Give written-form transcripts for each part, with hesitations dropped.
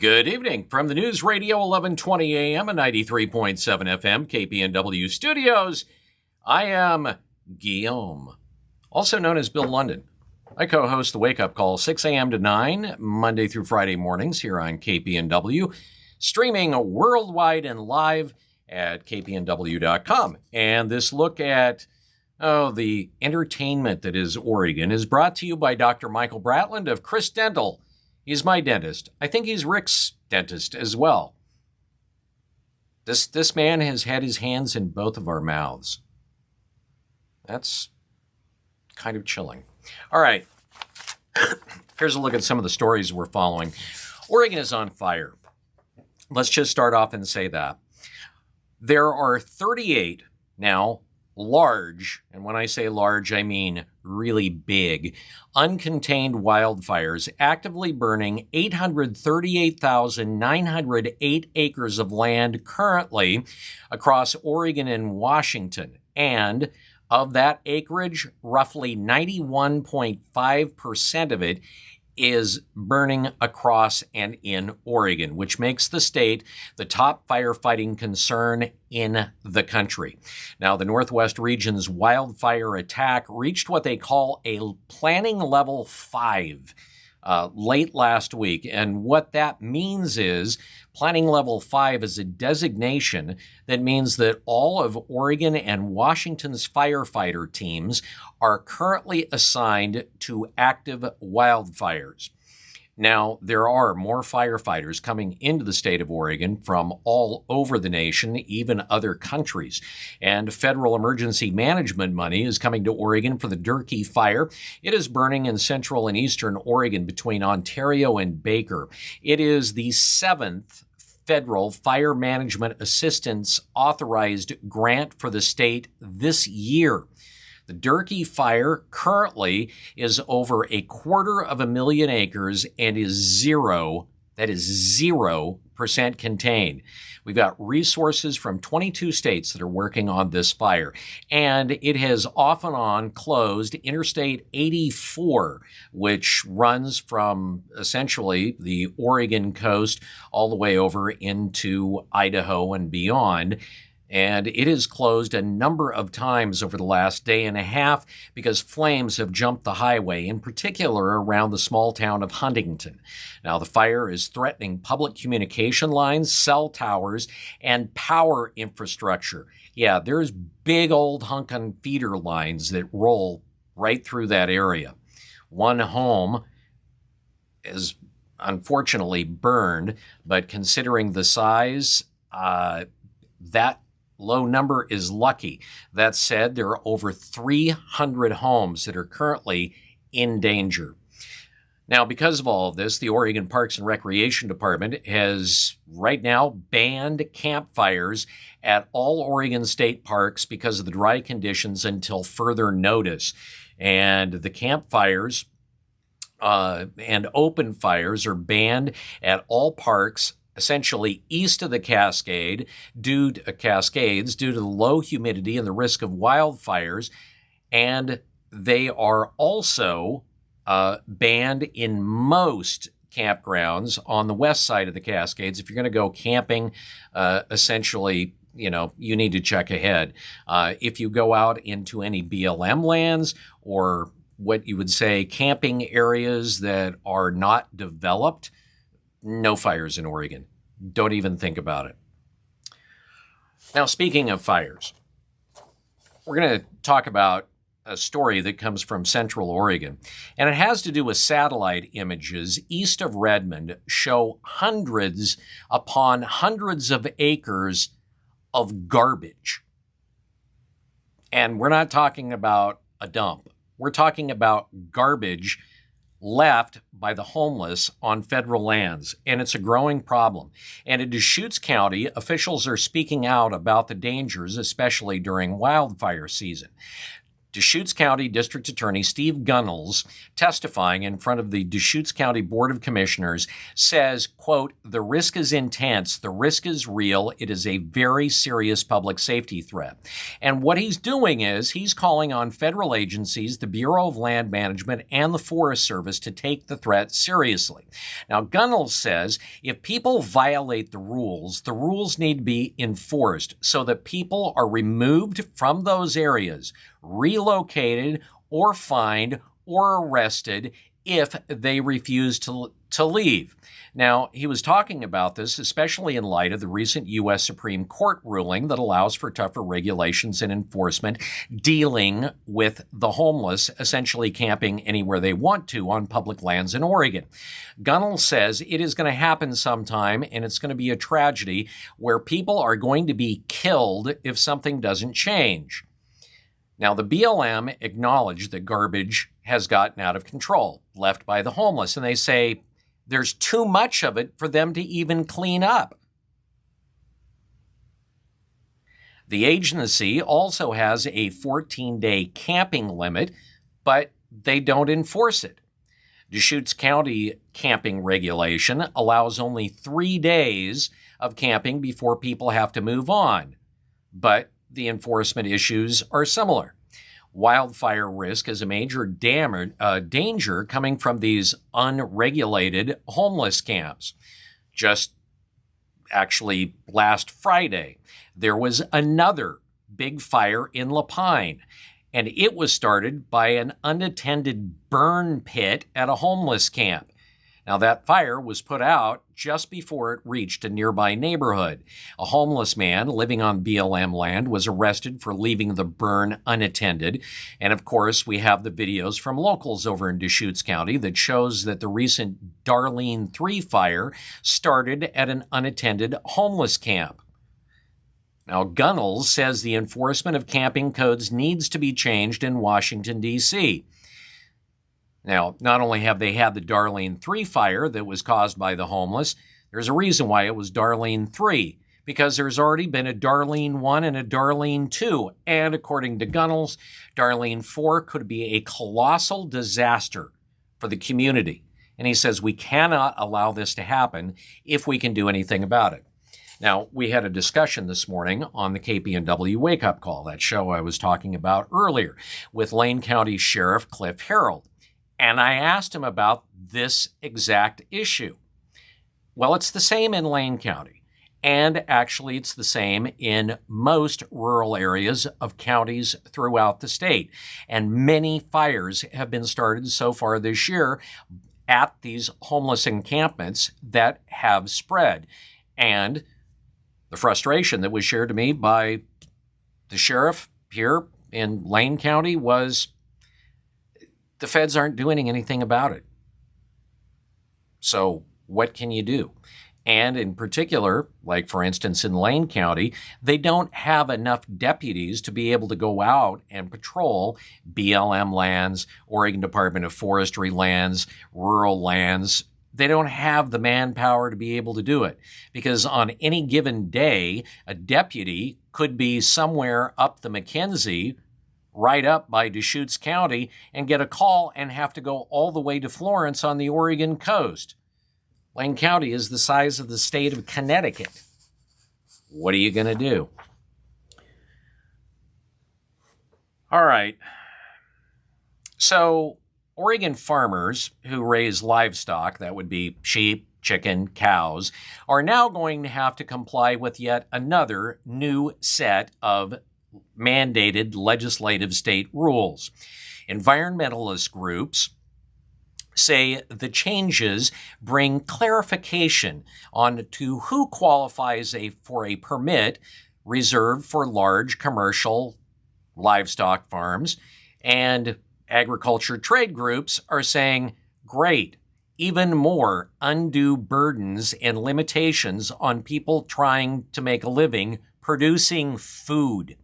Good evening from the News Radio 1120 AM and 93.7 FM KPNW studios. I am Guillaume, also known as Bill Lundun. I co-host the Wake Up Call 6 a.m. to 9, Monday through Friday mornings here on KPNW, streaming worldwide and live at kpnw.com. And this look at the entertainment that is Oregon is brought to you by Dr. Michael Bratland of Chris Dental. He's my dentist. I think he's Rick's dentist as well. This man has had his hands in both of our mouths. That's kind of chilling. All right. Here's a look at some of the stories we're following. Oregon is on fire. Let's just start off and say that. There are 38 now large, and when I say large, I mean really big, uncontained wildfires actively burning 838,908 acres of land currently across Oregon and Washington. And of that acreage, roughly 91.5% of it is burning across and in Oregon, which makes the state the top firefighting concern in the country. Now, the Northwest region's wildfire attack reached what they call a planning level 5 late last week. And what that means is planning level 5 is a designation that means that all of Oregon and Washington's firefighter teams are currently assigned to active wildfires. Now, there are more firefighters coming into the state of Oregon from all over the nation, even other countries. And federal emergency management money is coming to Oregon for the Durkee fire. It is burning in central and eastern Oregon between Ontario and Baker. It is the 7th federal fire management assistance authorized grant for the state this year. The Durkee fire currently is over 250,000 acres and is 0% contained. We've got resources from 22 states that are working on this fire, and it has off and on closed Interstate 84, which runs from essentially the Oregon coast all the way over into Idaho and beyond. And it has closed a number of times over the last day and a half because flames have jumped the highway, in particular around the small town of Huntington. Now, the fire is threatening public communication lines, cell towers, and power infrastructure. Yeah, there's big old hunkin' feeder lines that roll right through that area. One home is unfortunately burned, but considering the size, that low number is lucky. That said, there are over 300 homes that are currently in danger. Now, because of all of this, the Oregon Parks and Recreation Department has right now banned campfires at all Oregon state parks because of the dry conditions until further notice. And the campfires and open fires are banned at all parks essentially east of the Cascades due to the low humidity and the risk of wildfires. And they are also banned in most campgrounds on the west side of the Cascades. If you're going to go camping, essentially, you need to check ahead. If you go out into any BLM lands or what you would say camping areas that are not developed, no fires in Oregon. Don't even think about it. Now, speaking of fires, we're going to talk about a story that comes from Central Oregon, and it has to do with satellite images east of Redmond show hundreds upon hundreds of acres of garbage. And we're not talking about a dump. We're talking about garbage left by the homeless on federal lands, and it's a growing problem. And in Deschutes County, officials are speaking out about the dangers, especially during wildfire season. Deschutes County District Attorney Steve Gunnels, testifying in front of the Deschutes County Board of Commissioners, says, quote, "The risk is intense. The risk is real. It is a very serious public safety threat." And what he's doing is he's calling on federal agencies, the Bureau of Land Management, and the Forest Service to take the threat seriously. Now, Gunnels says if people violate the rules need to be enforced so that people are removed from those areas, relocated or fined or arrested if they refuse to leave. Now, he was talking about this, especially in light of the recent U.S. Supreme Court ruling that allows for tougher regulations and enforcement dealing with the homeless, essentially camping anywhere they want to on public lands in Oregon. Gunnell says it is going to happen sometime, and it's going to be a tragedy where people are going to be killed if something doesn't change. Now, the BLM acknowledged that garbage has gotten out of control, left by the homeless, and they say there's too much of it for them to even clean up. The agency also has a 14-day camping limit, but they don't enforce it. Deschutes County camping regulation allows only 3 days of camping before people have to move on, but the enforcement issues are similar. Wildfire risk is a major danger coming from these unregulated homeless camps. Just actually last Friday, there was another big fire in Lapine, and it was started by an unattended burn pit at a homeless camp. Now, that fire was put out just before it reached a nearby neighborhood. A homeless man living on BLM land was arrested for leaving the burn unattended. And of course, we have the videos from locals over in Deschutes County that shows that the recent Darlene 3 fire started at an unattended homeless camp. Now, Gunnels says the enforcement of camping codes needs to be changed in Washington, D.C. Now, not only have they had the Darlene 3 fire that was caused by the homeless, there's a reason why it was Darlene 3, because there's already been a Darlene 1 and a Darlene 2. And according to Gunnels, Darlene 4 could be a colossal disaster for the community. And he says we cannot allow this to happen if we can do anything about it. Now, we had a discussion this morning on the KPNW Wake Up Call, that show I was talking about earlier, with Lane County Sheriff Cliff Harold. And I asked him about this exact issue. Well, it's the same in Lane County. And actually, it's the same in most rural areas of counties throughout the state. And many fires have been started so far this year at these homeless encampments that have spread. And the frustration that was shared to me by the sheriff here in Lane County was the feds aren't doing anything about it. So what can you do? And in particular, like for instance in Lane County, they don't have enough deputies to be able to go out and patrol BLM lands, Oregon Department of Forestry lands, rural lands. They don't have the manpower to be able to do it because on any given day, a deputy could be somewhere up the McKenzie, right up by Deschutes County, and get a call and have to go all the way to Florence on the Oregon coast. Lane County is the size of the state of Connecticut. What are you going to do? All right. So, Oregon farmers who raise livestock, that would be sheep, chicken, cows, are now going to have to comply with yet another new set of mandated legislative state rules. Environmentalist groups say the changes bring clarification on to who qualifies for a permit reserved for large commercial livestock farms, and agriculture trade groups are saying, great, even more undue burdens and limitations on people trying to make a living producing food.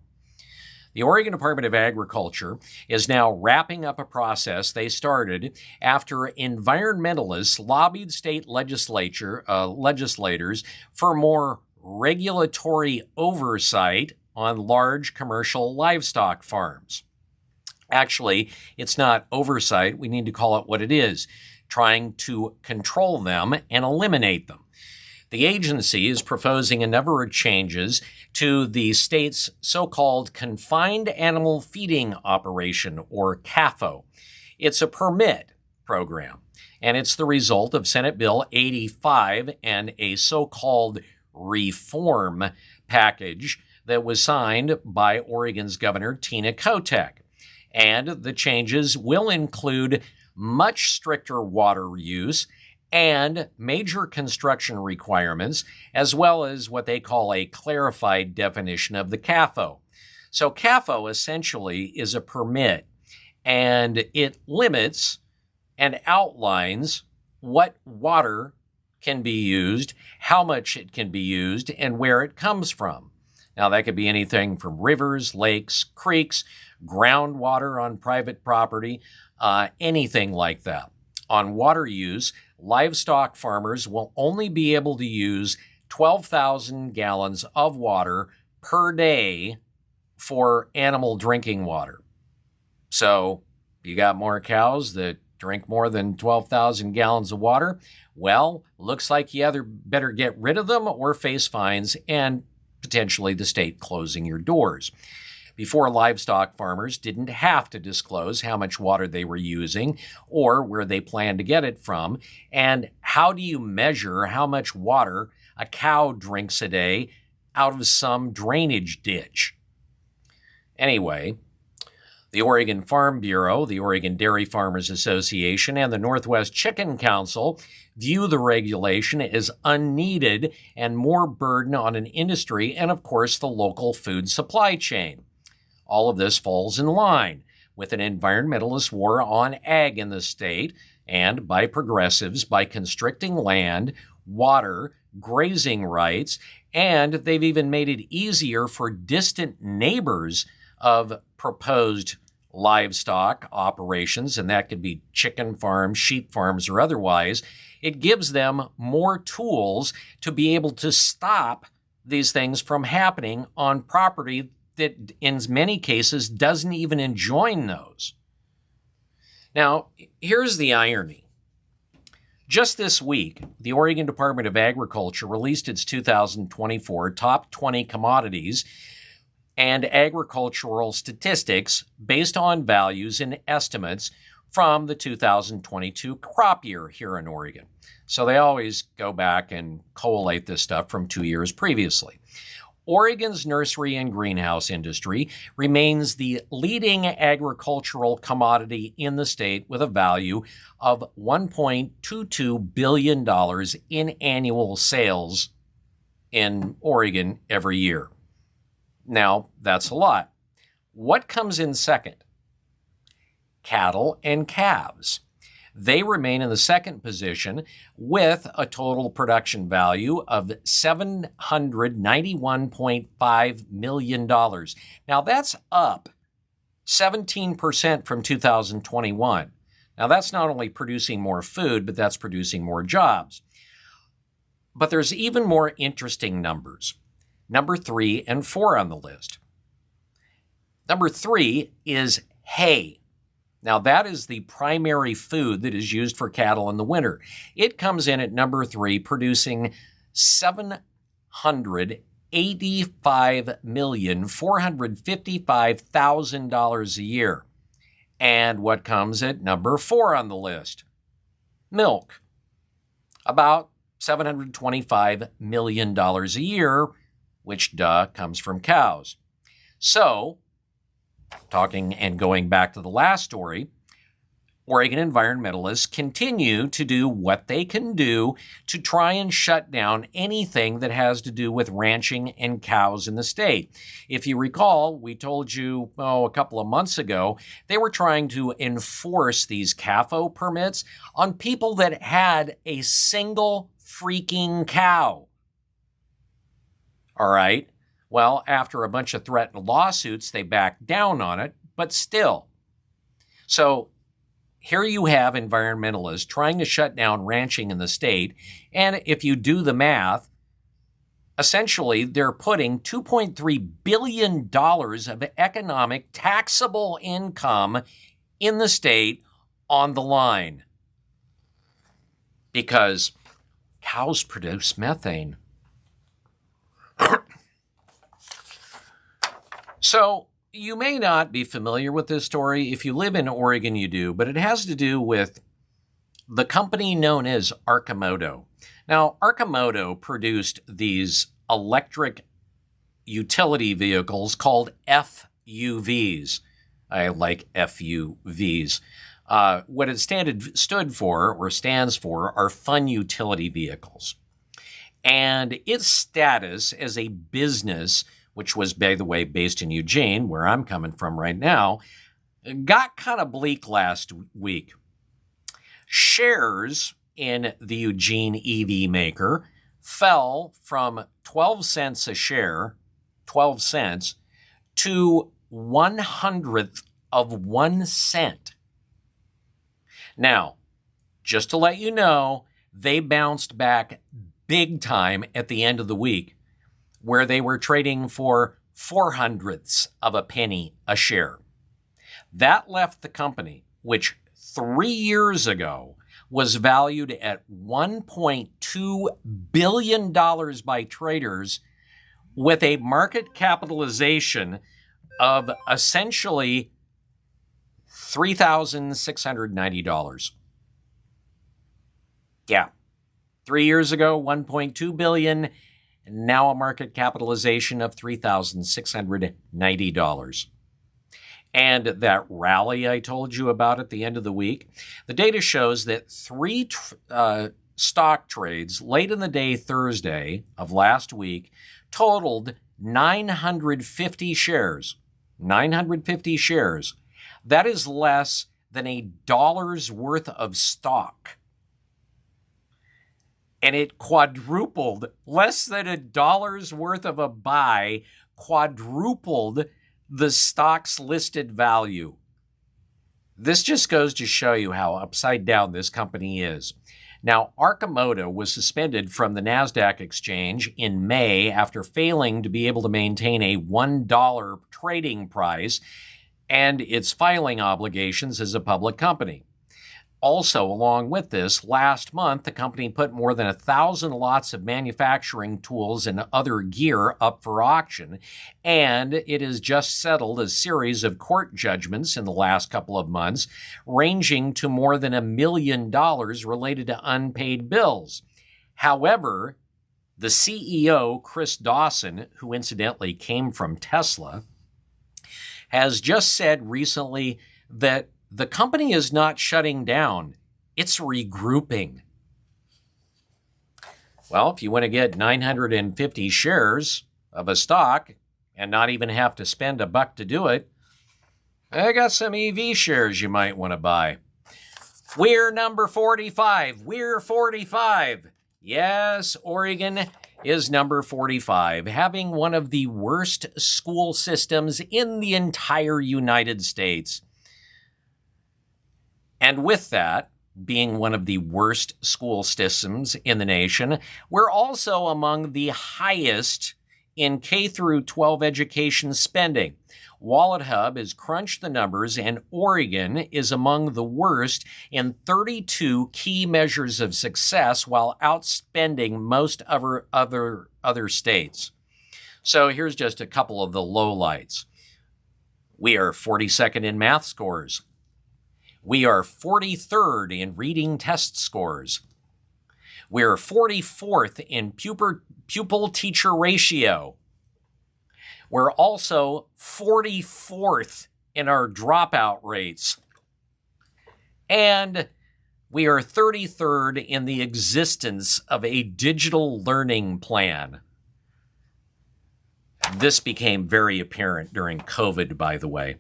The Oregon Department of Agriculture is now wrapping up a process they started after environmentalists lobbied state legislators for more regulatory oversight on large commercial livestock farms. Actually, it's not oversight. We need to call it what it is, trying to control them and eliminate them. The agency is proposing a number of changes to the state's so-called Confined Animal Feeding Operation, or CAFO. It's a permit program, and it's the result of Senate Bill 85 and a so-called reform package that was signed by Oregon's Governor Tina Kotek. And the changes will include much stricter water use and major construction requirements, as well as what they call a clarified definition of the CAFO. So CAFO essentially is a permit, and it limits and outlines what water can be used, how much it can be used, and where it comes from. Now, that could be anything from rivers, lakes, creeks, groundwater on private property, anything like that. On water use, livestock farmers will only be able to use 12,000 gallons of water per day for animal drinking water. So you got more cows that drink more than 12,000 gallons of water? Well, looks like you either better get rid of them or face fines and potentially the state closing your doors. Before, livestock farmers didn't have to disclose how much water they were using or where they planned to get it from. And how do you measure how much water a cow drinks a day out of some drainage ditch? Anyway, the Oregon Farm Bureau, the Oregon Dairy Farmers Association, and the Northwest Chicken Council view the regulation as unneeded and more burden on an industry and, of course, the local food supply chain. All of this falls in line with an environmentalist war on ag in the state and by progressives by constricting land, water, grazing rights, and they've even made it easier for distant neighbors of proposed livestock operations, and that could be chicken farms, sheep farms, or otherwise. It gives them more tools to be able to stop these things from happening on property that in many cases doesn't even enjoin those. Now, here's the irony. Just this week, the Oregon Department of Agriculture released its 2024 top 20 commodities and agricultural statistics based on values and estimates from the 2022 crop year here in Oregon. So they always go back and collate this stuff from 2 years previously. Oregon's nursery and greenhouse industry remains the leading agricultural commodity in the state with a value of $1.22 billion in annual sales in Oregon every year. Now, that's a lot. What comes in second? Cattle and calves. They remain in the second position with a total production value of $791.5 million. Now, that's up 17% from 2021. Now, that's not only producing more food, but that's producing more jobs. But there's even more interesting numbers. Number 3 and 4 on the list. Number 3 is hay. Now, that is the primary food that is used for cattle in the winter. It comes in at number 3, producing $785,455,000 a year. And what comes at number 4 on the list? Milk. About $725 million a year, which, comes from cows. So, talking and going back to the last story, Oregon environmentalists continue to do what they can do to try and shut down anything that has to do with ranching and cows in the state. If you recall, we told you, a couple of months ago, they were trying to enforce these CAFO permits on people that had a single freaking cow. All right. Well, after a bunch of threatened lawsuits, they backed down on it, but still. So here you have environmentalists trying to shut down ranching in the state, and if you do the math, Essentially, they're putting $2.3 billion of economic taxable income in the state on the line because cows produce methane. So you may not be familiar with this story. If you live in Oregon, you do, but it has to do with the company known as Arcimoto. Now, Arcimoto produced these electric utility vehicles called FUVs. I like FUVs. What it stands for are fun utility vehicles. And its status as a business, which was, by the way, based in Eugene, where I'm coming from right now, got kind of bleak last week. Shares in the Eugene EV maker fell from 12 cents a share, 12 cents, to 1/100th of 1 cent. Now, just to let you know, they bounced back big time at the end of the week, where they were trading for 4/100ths of a penny a share. That left the company, which 3 years ago was valued at $1.2 billion by traders, with a market capitalization of essentially $3,690. Yeah. 3 years ago, $1.2 billion, and now a market capitalization of $3,690. And that rally I told you about at the end of the week, the data shows that three stock trades late in the day Thursday of last week totaled 950 shares. 950 shares. That is less than $1 worth of stock. And it quadrupled, less than $1 worth of a buy, quadrupled the stock's listed value. This just goes to show you how upside down this company is. Now, Arcimoto was suspended from the NASDAQ exchange in May after failing to be able to maintain a $1 trading price and its filing obligations as a public company. Also, along with this, last month, the company put more than 1,000 lots of manufacturing tools and other gear up for auction, and it has just settled a series of court judgments in the last couple of months, ranging to more than $1 million related to unpaid bills. However, the CEO, Chris Dawson, who incidentally came from Tesla, has just said recently that the company is not shutting down, it's regrouping. Well, if you want to get 950 shares of a stock and not even have to spend $1 to do it, I got some EV shares you might want to buy. We're number 45. We're 45. Yes, Oregon is number 45, having one of the worst school systems in the entire United States. And with that, being one of the worst school systems in the nation, we're also among the highest in K through 12 education spending. WalletHub has crunched the numbers, and Oregon is among the worst in 32 key measures of success while outspending most other states. So here's just a couple of the lowlights. We are 42nd in math scores. We are 43rd in reading test scores. We're 44th in pupil-teacher ratio. We're also 44th in our dropout rates. And we are 33rd in the existence of a digital learning plan. This became very apparent during COVID, by the way.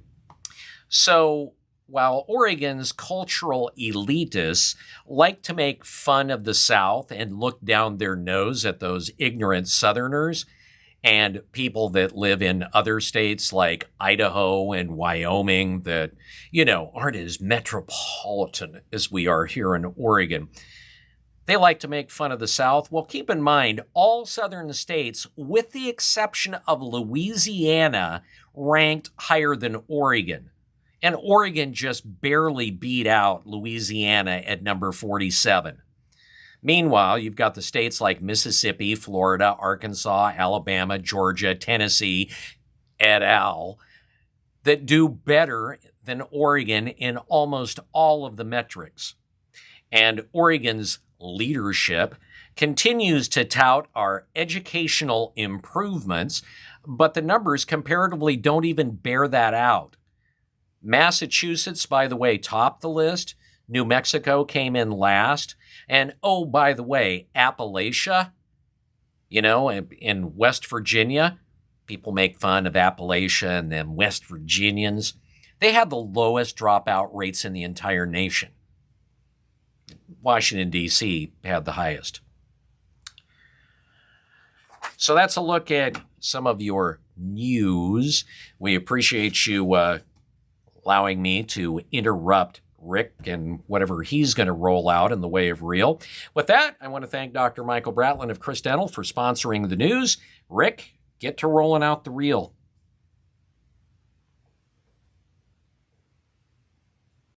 So, while Oregon's cultural elitists like to make fun of the South and look down their nose at those ignorant Southerners and people that live in other states like Idaho and Wyoming that, aren't as metropolitan as we are here in Oregon, They like to make fun of the South. Well, keep in mind, all southern states, with the exception of Louisiana, ranked higher than Oregon. And Oregon just barely beat out Louisiana at number 47. Meanwhile, you've got the states like Mississippi, Florida, Arkansas, Alabama, Georgia, Tennessee, et al., that do better than Oregon in almost all of the metrics. And Oregon's leadership continues to tout our educational improvements, but the numbers comparatively don't even bear that out. Massachusetts, by the way, topped the list. New Mexico came in last. And oh, by the way, Appalachia, in West Virginia, people make fun of Appalachia and them West Virginians. They had the lowest dropout rates in the entire nation. Washington, D.C. had the highest. So that's a look at some of your news. We appreciate you allowing me to interrupt Rick and whatever he's going to roll out in the way of reel. With that, I want to thank Dr. Michael Bratlin of Chris Dental for sponsoring the news. Rick, get to rolling out the reel.